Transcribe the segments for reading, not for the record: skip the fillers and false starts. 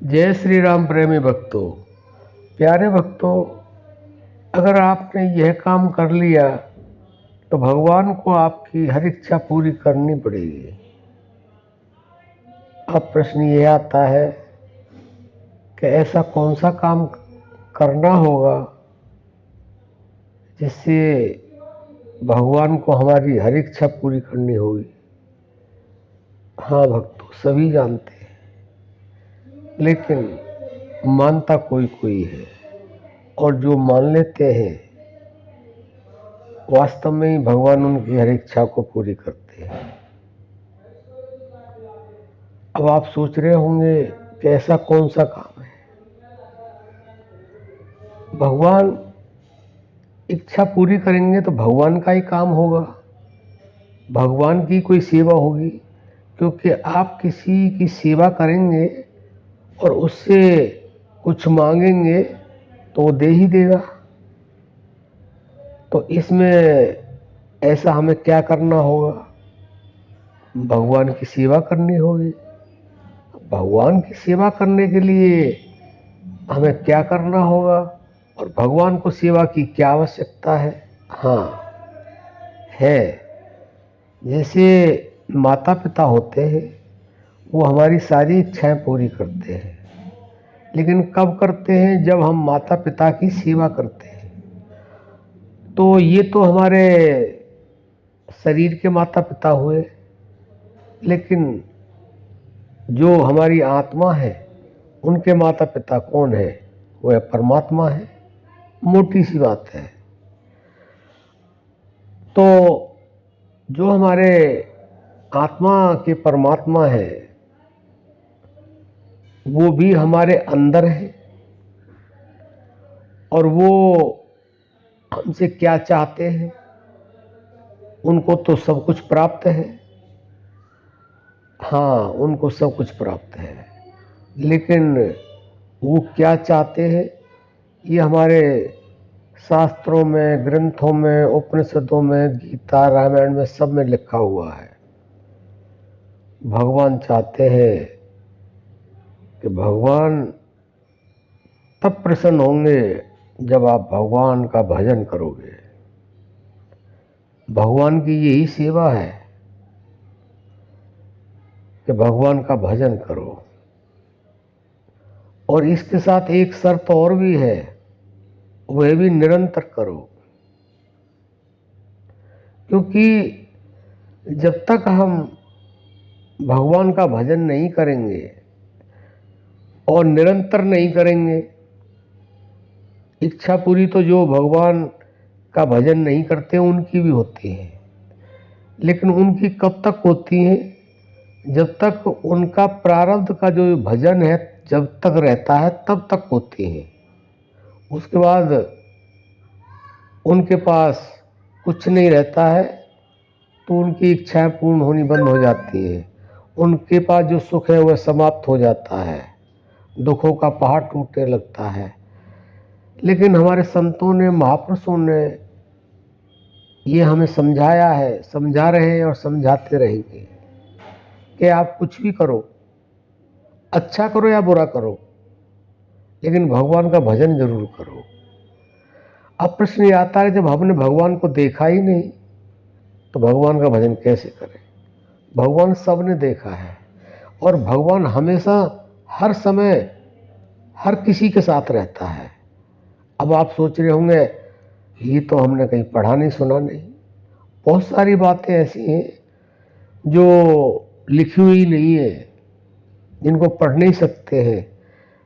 जय श्री राम प्रेमी भक्तों, प्यारे भक्तों, अगर आपने यह काम कर लिया तो भगवान को आपकी हर इच्छा पूरी करनी पड़ेगी। अब प्रश्न ये आता है कि ऐसा कौन सा काम करना होगा जिससे भगवान को हमारी हर इच्छा पूरी करनी होगी। हाँ भक्तों, सभी जानते हैं, लेकिन मानता कोई कोई है, और जो मान लेते हैं वास्तव में ही भगवान उनकी हर इच्छा को पूरी करते हैं। अब आप सोच रहे होंगे कि ऐसा कौन सा काम है। भगवान इच्छा पूरी करेंगे तो भगवान का ही काम होगा, भगवान की कोई सेवा होगी, क्योंकि आप किसी की सेवा करेंगे और उससे कुछ मांगेंगे तो वो दे ही देगा। तो इसमें ऐसा हमें क्या करना होगा? भगवान की सेवा करनी होगी। भगवान की सेवा करने के लिए हमें क्या करना होगा और भगवान को सेवा की क्या आवश्यकता है? हाँ है। जैसे माता पिता होते हैं, वो हमारी सारी इच्छाएं पूरी करते हैं, लेकिन कब करते हैं? जब हम माता पिता की सेवा करते हैं। तो ये तो हमारे शरीर के माता पिता हुए, लेकिन जो हमारी आत्मा है उनके माता पिता कौन है? वह परमात्मा है। मोटी सी बात है। तो जो हमारे आत्मा के परमात्मा है वो भी हमारे अंदर है, और वो हमसे क्या चाहते हैं? उनको तो सब कुछ प्राप्त है। हाँ, उनको सब कुछ प्राप्त है, लेकिन वो क्या चाहते हैं ये हमारे शास्त्रों में, ग्रंथों में, उपनिषदों में, गीता, रामायण में सब में लिखा हुआ है। भगवान चाहते हैं कि भगवान तब प्रसन्न होंगे जब आप भगवान का भजन करोगे। भगवान की यही सेवा है कि भगवान का भजन करो, और इसके साथ एक शर्त और भी है, वह भी निरंतर करो। क्योंकि जब तक हम भगवान का भजन नहीं करेंगे और निरंतर नहीं करेंगे, इच्छा पूरी तो जो भगवान का भजन नहीं करते उनकी भी होती है, लेकिन उनकी कब तक होती है? जब तक उनका प्रारब्ध का जो भजन है जब तक रहता है तब तक होती है। उसके बाद उनके पास कुछ नहीं रहता है तो उनकी इच्छाएं पूर्ण होनी बंद हो जाती है। उनके पास जो सुख है वह समाप्त हो जाता है, दुखों का पहाड़ टूटने लगता है। लेकिन हमारे संतों ने, महापुरुषों ने ये हमें समझाया है, समझा रहे हैं और समझाते रहेंगे कि आप कुछ भी करो, अच्छा करो या बुरा करो, लेकिन भगवान का भजन जरूर करो। अब प्रश्न ये आता है, जब हमने भगवान को देखा ही नहीं तो भगवान का भजन कैसे करें? भगवान सबने देखा है, और भगवान हमेशा, हर समय, हर किसी के साथ रहता है। अब आप सोच रहे होंगे ये तो हमने कहीं पढ़ा नहीं, सुना नहीं। बहुत सारी बातें ऐसी हैं जो लिखी हुई नहीं है, जिनको पढ़ नहीं सकते हैं,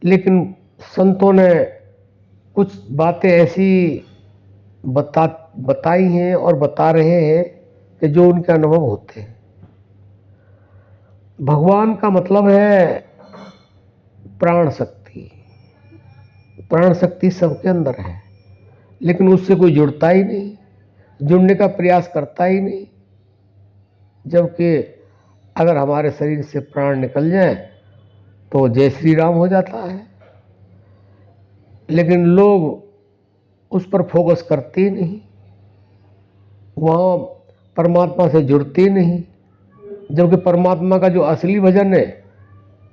लेकिन संतों ने कुछ बातें ऐसी बताई हैं और बता रहे हैं कि जो उनके अनुभव होते हैं। भगवान का मतलब है प्राण शक्ति। प्राण शक्ति सबके अंदर है, लेकिन उससे कोई जुड़ता ही नहीं, जुड़ने का प्रयास करता ही नहीं। जबकि अगर हमारे शरीर से प्राण निकल जाए तो जय श्री राम हो जाता है, लेकिन लोग उस पर फोकस करते ही नहीं, वहाँ परमात्मा से जुड़ते ही नहीं। जबकि परमात्मा का जो असली भजन है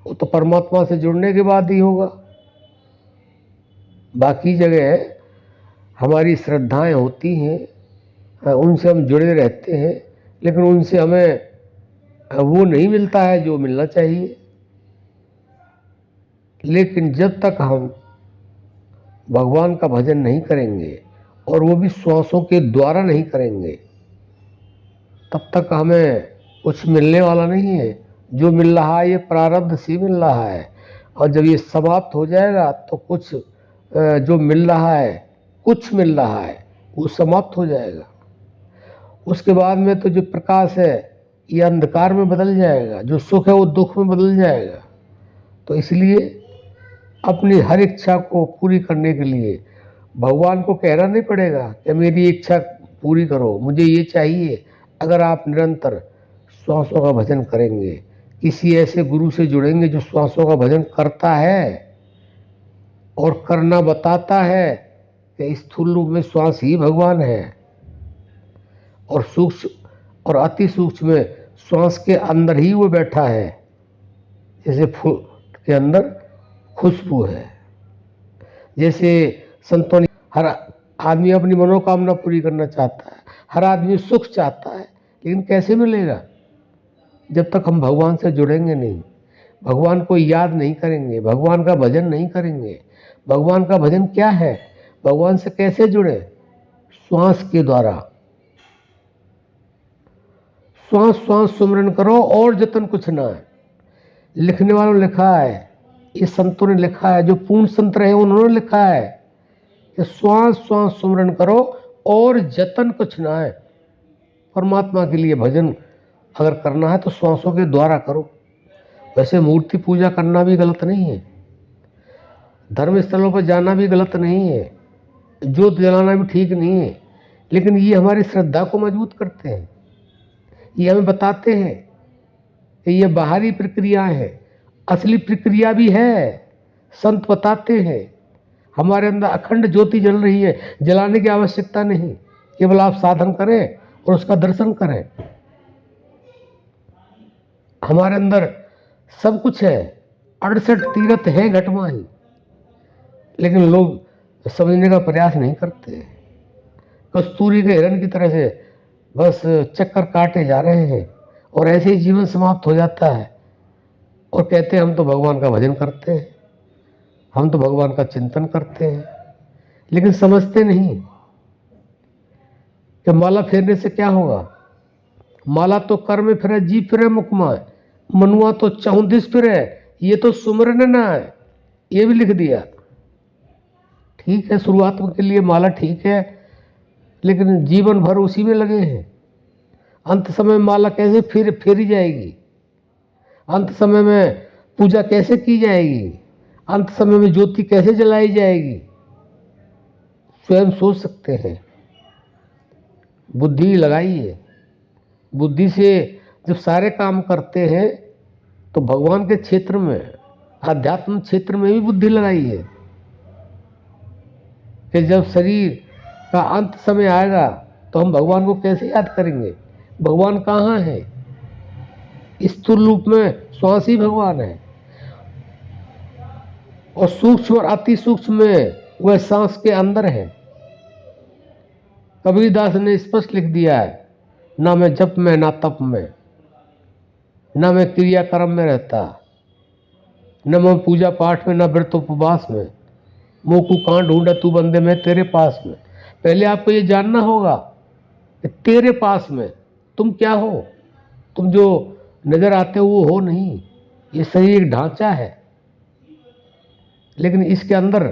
वो तो परमात्मा से जुड़ने के बाद ही होगा। बाकी जगह हमारी श्रद्धाएं होती हैं, उनसे हम जुड़े रहते हैं, लेकिन उनसे हमें वो नहीं मिलता है जो मिलना चाहिए। लेकिन जब तक हम भगवान का भजन नहीं करेंगे और वो भी श्वासों के द्वारा नहीं करेंगे, तब तक हमें कुछ मिलने वाला नहीं है। जो मिल रहा है ये प्रारब्ध से मिल रहा है, और जब ये समाप्त हो जाएगा तो कुछ जो मिल रहा है, कुछ मिल रहा है, वो समाप्त हो जाएगा। उसके बाद में तो जो प्रकाश है ये अंधकार में बदल जाएगा, जो सुख है वो दुख में बदल जाएगा। तो इसलिए अपनी हर इच्छा को पूरी करने के लिए भगवान को कहना नहीं पड़ेगा कि मेरी इच्छा पूरी करो, मुझे ये चाहिए। अगर आप निरंतर श्वासों का भजन करेंगे, किसी ऐसे गुरु से जुड़ेंगे जो श्वासों का भजन करता है और करना बताता है कि स्थूल रूप में श्वास ही भगवान है, और सूक्ष्म और अति सूक्ष्म में श्वास के अंदर ही वो बैठा है, जैसे फूल के अंदर खुशबू है। जैसे संतों ने, हर आदमी अपनी मनोकामना पूरी करना चाहता है, हर आदमी सुख चाहता है, लेकिन कैसे मिलेगा? जब तक हम भगवान से जुड़ेंगे नहीं, भगवान को याद नहीं करेंगे, भगवान का भजन नहीं करेंगे। भगवान का भजन क्या है? भगवान से कैसे जुड़े? श्वास के द्वारा। श्वास श्वास सुमरन करो और जतन कुछ ना है। लिखने वालों ने लिखा है, ये संतों ने लिखा है, जो पूर्ण संत रहे उन्होंने लिखा है कि श्वास श्वास सुमरन करो और जतन कुछ ना है। परमात्मा के लिए भजन अगर करना है तो श्वासों के द्वारा करो। वैसे मूर्ति पूजा करना भी गलत नहीं है, धर्म स्थलों पर जाना भी गलत नहीं है, जोत जलाना भी ठीक नहीं है, लेकिन ये हमारी श्रद्धा को मजबूत करते हैं। ये हमें बताते हैं कि ये बाहरी प्रक्रियाएं हैं, असली प्रक्रिया भी है। संत बताते हैं हमारे अंदर अखंड ज्योति जल रही है, जलाने की आवश्यकता नहीं, केवल आप साधन करें और उसका दर्शन करें। हमारे अंदर सब कुछ है, 68 तीर्थ है घटमा ही, लेकिन लोग समझने का प्रयास नहीं करते। कस्तूरी के हिरण की तरह से बस चक्कर काटे जा रहे हैं और ऐसे ही जीवन समाप्त हो जाता है, और कहते हैं हम तो भगवान का भजन करते हैं, हम तो भगवान का चिंतन करते हैं, लेकिन समझते नहीं कि माला फेरने से क्या होगा। माला तो कर में फिरे, जीभ फिरे मुख में, मनुआ तो 34 फिरे, ये तो सुमरन ना है, ये भी लिख दिया। ठीक है, शुरुआत के लिए माला ठीक है, लेकिन जीवन भर उसी में लगे हैं। अंत समय माला कैसे फेरी जाएगी? अंत समय में पूजा कैसे की जाएगी? अंत समय में ज्योति कैसे जलाई जाएगी? स्वयं सोच सकते हैं, बुद्धि लगाइए। बुद्धि से जब सारे काम करते हैं तो भगवान के क्षेत्र में, आध्यात्म क्षेत्र में भी बुद्धि लगाइए कि जब शरीर का अंत समय आएगा तो हम भगवान को कैसे याद करेंगे? भगवान कहाँ है? स्थूल रूप में श्वास ही भगवान है, और सूक्ष्म और अति सूक्ष्म में वह सांस के अंदर है। कबीरदास ने स्पष्ट लिख दिया है, ना मैं जप में, ना तप में, ना मैं क्रियाक्रम में रहता, न मैं पूजा पाठ में, ना व्रत उपवास में। मुँह को कहाँ ढूंढे तू बंदे में तेरे पास में। पहले आपको ये जानना होगा कि तेरे पास में तुम क्या हो। तुम जो नजर आते हो वो हो नहीं, ये शरीर एक ढांचा है, लेकिन इसके अंदर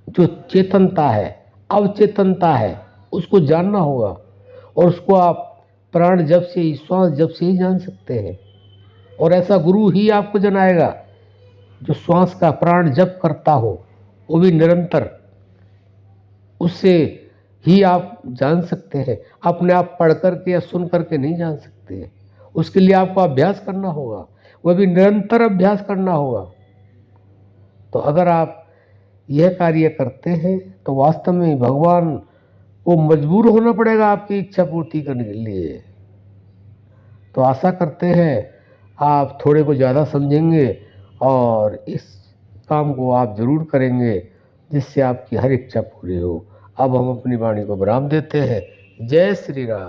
जो चेतनता है, अवचेतनता है, उसको जानना होगा, और उसको आप प्राण जप से ही, श्वास जप से ही जान सकते हैं। और ऐसा गुरु ही आपको जनाएगा जो श्वास का प्राण जप करता हो, वो भी निरंतर। उससे ही आप जान सकते हैं, अपने आप पढ़ करके या सुन करके नहीं जान सकते हैं। उसके लिए आपको अभ्यास करना होगा, वह भी निरंतर अभ्यास करना होगा। तो अगर आप यह कार्य करते हैं तो वास्तव में भगवान को मजबूर होना पड़ेगा आपकी इच्छा पूर्ति करने के लिए। तो आशा करते हैं आप थोड़े को ज़्यादा समझेंगे और इस काम को आप जरूर करेंगे जिससे आपकी हर इच्छा पूरी हो। अब हम अपनी वाणी को विराम देते हैं। जय श्री राम।